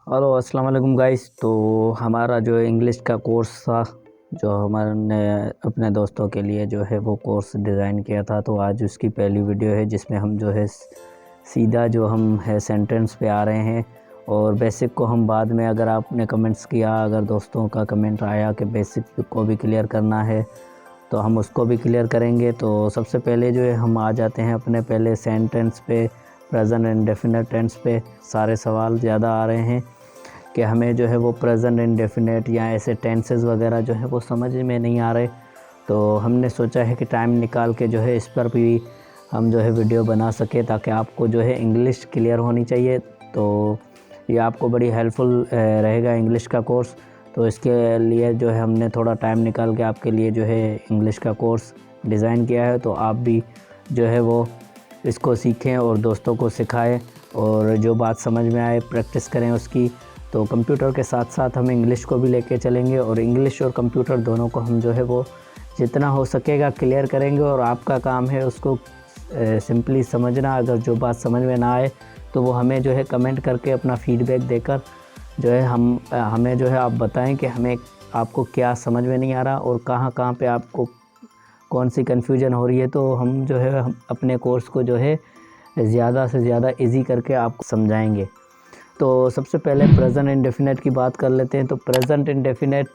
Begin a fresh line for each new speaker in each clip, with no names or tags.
Hello अस्सलाम वालेकुम guys. तो हमारा जो इंग्लिश का कोर्स था, जो हमारे अपने दोस्तों के लिए जो है वो कोर्स डिज़ाइन किया था, तो आज उसकी पहली वीडियो है जिसमें हम जो है सीधा जो हम है सेंटेंस पे आ रहे हैं। और बेसिक को हम बाद में, अगर आपने कमेंट्स किया, अगर दोस्तों का कमेंट आया कि बेसिक को भी क्लियर करना है तो हम उसको भी क्लियर करेंगे। तो सबसे पहले जो है हम आ जाते हैं अपने पहले सेंटेंस पे, प्रेजेंट इंडेफिनिट टेंस पे। सारे सवाल ज़्यादा आ रहे हैं कि हमें जो है वो प्रेजेंट इंडेफिनिट या ऐसे टेंसेस वगैरह जो है वो समझ में नहीं आ रहे। तो हमने सोचा है कि टाइम निकाल के जो है इस पर भी हम जो है वीडियो बना सके, ताकि आपको जो है इंग्लिश क्लियर होनी चाहिए। तो ये आपको बड़ी हेल्पफुल रहेगा इंग्लिश का कोर्स। तो इसके लिए जो है हमने थोड़ा टाइम निकाल के आपके लिए जो है इंग्लिश का कोर्स डिज़ाइन किया है। तो आप भी जो है वो इसको सीखें और दोस्तों को सिखाएं, और जो बात समझ में आए प्रैक्टिस करें उसकी। तो कंप्यूटर के साथ साथ हम इंग्लिश को भी लेके चलेंगे, और इंग्लिश और कंप्यूटर दोनों को हम जो है वो जितना हो सकेगा क्लियर करेंगे। और आपका काम है उसको सिंपली समझना। अगर जो बात समझ में ना आए तो वो हमें जो है कमेंट करके अपना फीडबैक देकर जो है हमें जो है आप बताएं कि हमें आपको क्या समझ में नहीं आ रहा और कहाँ कहाँ पे आपको कौन सी कन्फ्यूजन हो रही है। तो हम जो है हम अपने कोर्स को जो है ज़्यादा से ज़्यादा इजी करके आपको समझाएंगे। तो सबसे पहले प्रेजेंट इंडेफिनिट की बात कर लेते हैं। तो प्रेजेंट इंडेफिनिट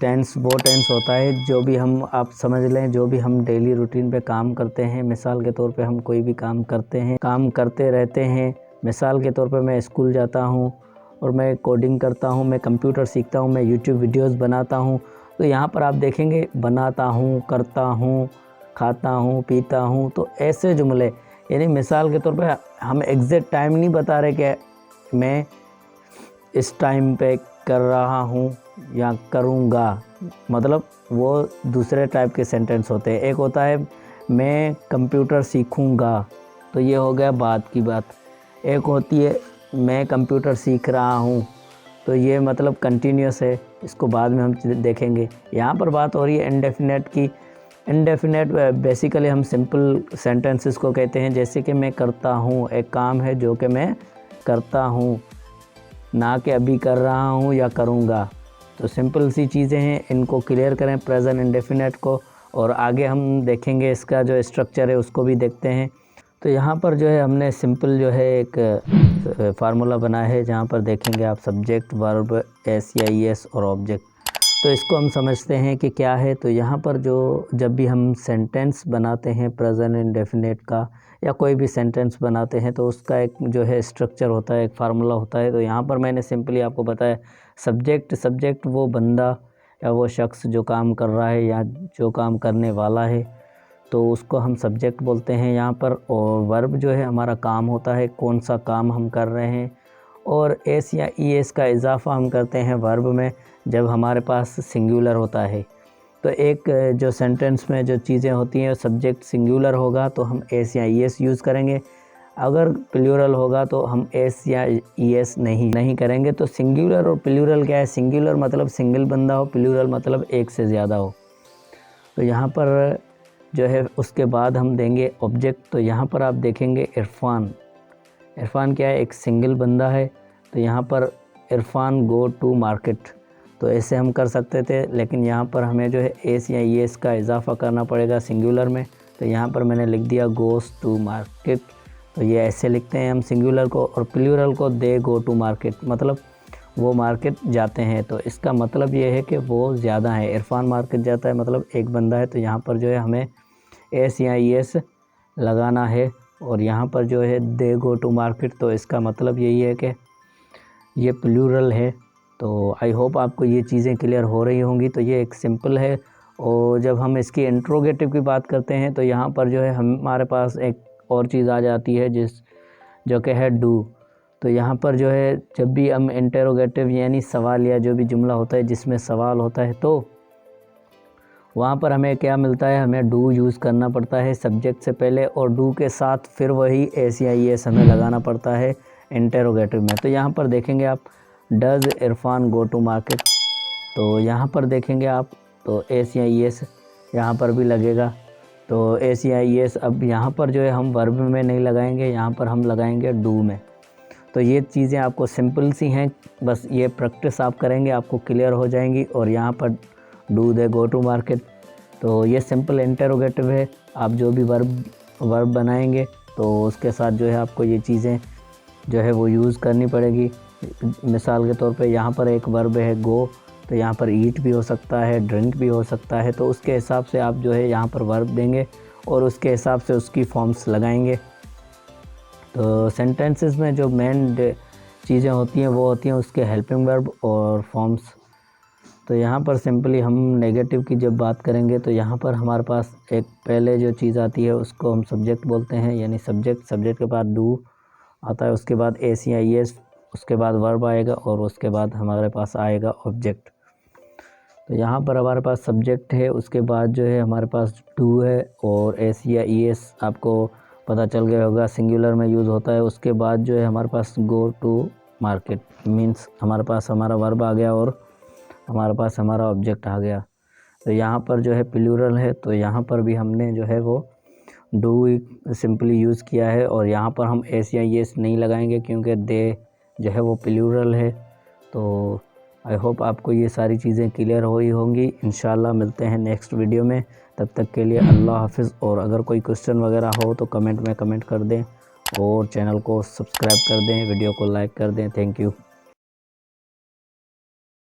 टेंस वो टेंस होता है जो भी हम, आप समझ लें, जो भी हम डेली रूटीन पे काम करते हैं। मिसाल के तौर पे हम कोई भी काम करते हैं, काम करते रहते हैं। मिसाल के तौर पे मैं स्कूल जाता हूँ और मैं कोडिंग करता हूँ, मैं कंप्यूटर सीखता हूँ, मैं यूट्यूब वीडियोस बनाता हूँ। तो यहाँ पर आप देखेंगे बनाता हूँ, करता हूँ, खाता हूँ, पीता हूँ। तो ऐसे जुमले, यानी मिसाल के तौर पे हम एग्जैक्ट टाइम नहीं बता रहे कि मैं इस टाइम पे कर रहा हूँ या करूँगा, मतलब वो दूसरे टाइप के सेंटेंस होते हैं। एक होता है मैं कंप्यूटर सीखूँगा, तो ये हो गया बाद की बात। एक होती है मैं कंप्यूटर सीख रहा हूँ, तो ये मतलब कंटिन्यूस है, इसको बाद में हम देखेंगे। यहाँ पर बात हो रही है इंडेफिनेट की। इंडेफिनेट बेसिकली हम सिंपल सेंटेंसेस को कहते हैं, जैसे कि मैं करता हूँ, एक काम है जो कि मैं करता हूँ, ना कि अभी कर रहा हूँ या करूँगा। तो सिंपल सी चीज़ें हैं, इनको क्लियर करें प्रेजेंट इंडेफिनेट को, और आगे हम देखेंगे इसका जो स्ट्रक्चर है उसको भी देखते हैं। तो यहाँ पर जो है हमने सिंपल जो है एक फार्मूला बना है, जहाँ पर देखेंगे आप सब्जेक्ट, वर्ब, एस या ई एस और ऑब्जेक्ट। तो इसको हम समझते हैं कि क्या है। तो यहाँ पर जो जब भी हम सेंटेंस बनाते हैं प्रेजेंट इंडेफिनिट का, या कोई भी सेंटेंस बनाते हैं, तो उसका एक जो है स्ट्रक्चर होता है, एक फार्मूला होता है। तो यहाँ पर मैंने सिंपली आपको बताया सब्जेक्ट, सब्जेक्ट वो बंदा या वो शख्स जो काम कर रहा है या जो काम करने वाला है, तो उसको हम सब्जेक्ट बोलते हैं यहाँ पर। और वर्ब जो है हमारा काम होता है, कौन सा काम हम कर रहे हैं। और एस या ई एस का इजाफ़ा हम करते हैं वर्ब में जब हमारे पास सिंगुलर होता है। तो एक जो सेंटेंस में जो चीज़ें होती हैं, सब्जेक्ट सिंगुलर होगा तो हम एस या ई एस यूज़ करेंगे। अगर प्लूरल होगा तो हम एस या ई एस नहीं करेंगे। तो सिंगुलर और प्लूरल क्या है? सिंगुलर मतलब सिंगल बंदा हो, प्लूरल मतलब एक से ज़्यादा हो। तो यहाँ पर जो है उसके बाद हम देंगे ऑब्जेक्ट। तो यहाँ पर आप देखेंगे इरफान। इरफान क्या है? एक सिंगल बंदा है। तो यहाँ पर इरफान गो टू मार्केट, तो ऐसे हम कर सकते थे, लेकिन यहाँ पर हमें जो है एस या ई एस का इजाफ़ा करना पड़ेगा सिंगुलर में। तो यहाँ पर मैंने लिख दिया गोस टू मार्केट। तो ये ऐसे लिखते हैं हम सिंगुलर को, और प्लूरल को दे गो टू मार्केट, मतलब वो मार्केट जाते हैं। तो इसका मतलब ये है कि वो ज़्यादा है। इरफान मार्केट जाता है मतलब एक बंदा है। तो यहाँ पर जो है हमें एस या ई एस लगाना है। और यहाँ पर जो है दे गो टू मार्केट, तो इसका मतलब यही है कि ये प्लूरल है। तो आई होप आपको ये चीज़ें क्लियर हो रही होंगी। तो ये एक सिंपल है। और जब हम इसकी इंट्रोगेटिव की बात करते हैं, तो यहाँ पर जो है हमारे पास एक और चीज़ आ जाती है जो कि है डू। तो यहाँ पर जो है जब भी हम इंटरोगेटिव यानी सवाल या जो भी जुमला होता है जिसमें सवाल होता है, तो वहाँ पर हमें क्या मिलता है? हमें डू यूज़ करना पड़ता है सब्जेक्ट से पहले, और डू के साथ फिर वही एस या ई एस हमें लगाना पड़ता है इंटरोगेटिव में। तो यहाँ पर देखेंगे आप does Irfan go to market, तो यहाँ पर देखेंगे आप तो एस या ई एस यहाँ पर भी लगेगा। तो एस या ई एस अब यहाँ पर जो है हम वर्ब में नहीं लगाएंगे, यहाँ पर हम लगाएंगे डू में। तो ये चीज़ें आपको सिंपल सी हैं, बस ये प्रैक्टिस आप करेंगे आपको क्लियर हो जाएंगी। और यहाँ पर do they go to market, तो ये सिंपल इंटरोगेटिव है। आप जो भी वर्ब बनाएंगे तो उसके साथ जो है आपको ये चीज़ें जो है वो यूज़ करनी पड़ेगी। मिसाल के तौर पे यहाँ पर एक वर्ब है गो, तो यहाँ पर ईट भी हो सकता है, ड्रिंक भी हो सकता है। तो उसके हिसाब से आप जो है यहाँ पर वर्ब देंगे और उसके हिसाब से उसकी फॉर्म्स लगाएंगे। तो सेंटेंसेस में जो मेन चीज़ें होती हैं वो होती हैं उसके हेल्पिंग वर्ब और फॉर्म्स। तो यहाँ पर सिंपली हम नेगेटिव की जब बात करेंगे तो यहाँ पर हमारे पास एक पहले जो चीज़ आती है उसको हम सब्जेक्ट बोलते हैं, यानी सब्जेक्ट के बाद डू आता है, उसके बाद एस या एस, उसके बाद वर्ब आएगा और उसके बाद हमारे पास आएगा ऑब्जेक्ट। तो यहाँ पर हमारे पास सब्जेक्ट है, उसके बाद जो है हमारे पास डू है और एस या एस आपको पता चल गया होगा सिंगुलर में यूज़ होता है। उसके बाद जो है हमारे पास गो टू मार्केट मीन्स हमारे पास हमारा वर्ब आ गया और हमारे पास हमारा ऑब्जेक्ट आ गया। तो यहाँ पर जो है प्लूरल है, तो यहाँ पर भी हमने जो है वो डू सिंपली यूज़ किया है और यहाँ पर हम एस या एस नहीं लगाएंगे क्योंकि दे जो है वो प्लूरल है। तो आई होप आपको ये सारी चीज़ें क्लियर हुई होंगी। इंशाल्लाह मिलते हैं नेक्स्ट वीडियो में, तब तक के लिए अल्लाह हाफिज़। और अगर कोई क्वेश्चन वगैरह हो तो कमेंट में कमेंट कर दें और चैनल को सब्सक्राइब कर दें, वीडियो को लाइक कर दें। Thank you.